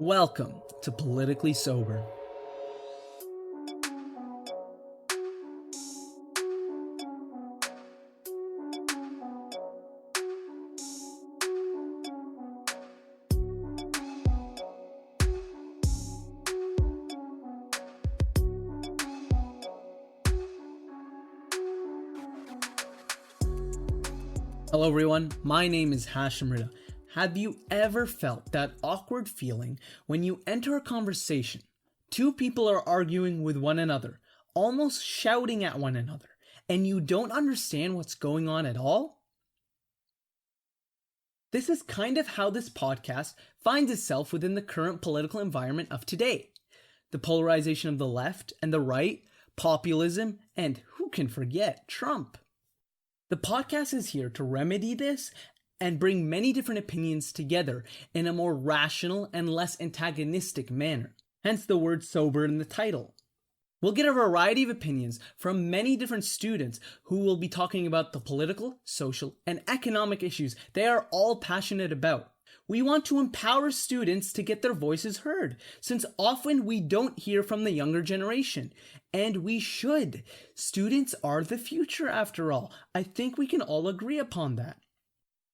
Welcome to Politically Sober. Hello everyone, my name is Hashim Rida. Have you ever felt that awkward feeling when you enter a conversation? Two people are arguing with one another, almost shouting at one another, and you don't understand what's going on at all? This is kind of how this podcast finds itself within the current political environment of today. The polarization of the left and the right, populism, and who can forget Trump? The podcast is here to remedy this and bring many different opinions together in a more rational and less antagonistic manner, hence the word sober in the title. We'll get a variety of opinions from many different students who will be talking about the political, social, and economic issues they are all passionate about. We want to empower students to get their voices heard, since often we don't hear from the younger generation. And we should. Students are the future after all. I think we can all agree upon that.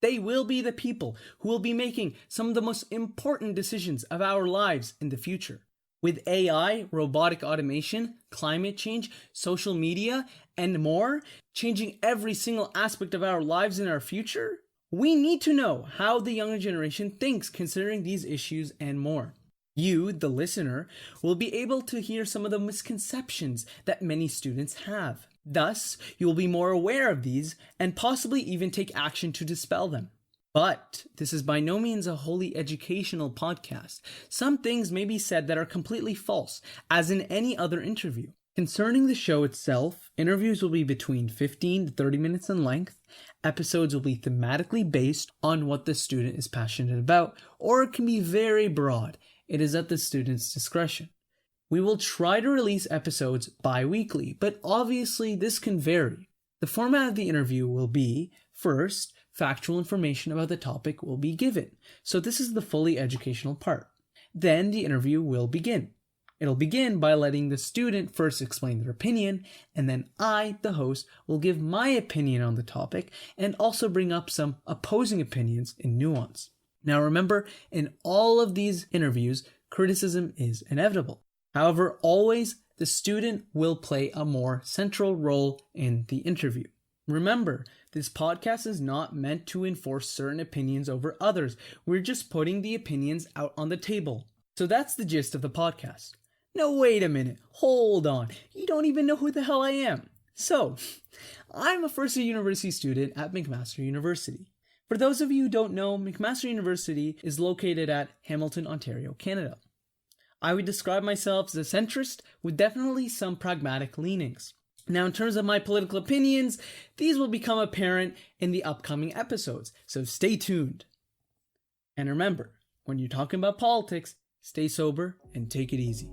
They will be the people who will be making some of the most important decisions of our lives in the future. With AI, robotic automation, climate change, social media, and more, changing every single aspect of our lives in our future, we need to know how the younger generation thinks considering these issues and more. You, the listener, will be able to hear some of the misconceptions that many students have. Thus, you will be more aware of these and possibly even take action to dispel them. But this is by no means a wholly educational podcast. Some things may be said that are completely false, as in any other interview. Concerning the show itself, interviews will be between 15 to 30 minutes in length. Episodes will be thematically based on what the student is passionate about, or it can be very broad. It is at the student's discretion. We will try to release episodes bi-weekly, but obviously this can vary. The format of the interview will be, first, factual information about the topic will be given. So this is the fully educational part. Then the interview will begin. It'll begin by letting the student first explain their opinion, and then I, the host, will give my opinion on the topic and also bring up some opposing opinions in nuance. Now remember, in all of these interviews, criticism is inevitable. However, always the student will play a more central role in the interview. Remember, this podcast is not meant to enforce certain opinions over others. We're just putting the opinions out on the table. So that's the gist of the podcast. No, wait a minute. Hold on. You don't even know who the hell I am. So, I'm a first-year university student at McMaster University. For those of you who don't know, McMaster University is located at Hamilton, Ontario, Canada. I would describe myself as a centrist with definitely some pragmatic leanings. Now, in terms of my political opinions, these will become apparent in the upcoming episodes, so stay tuned. And remember, when you're talking about politics, stay sober and take it easy.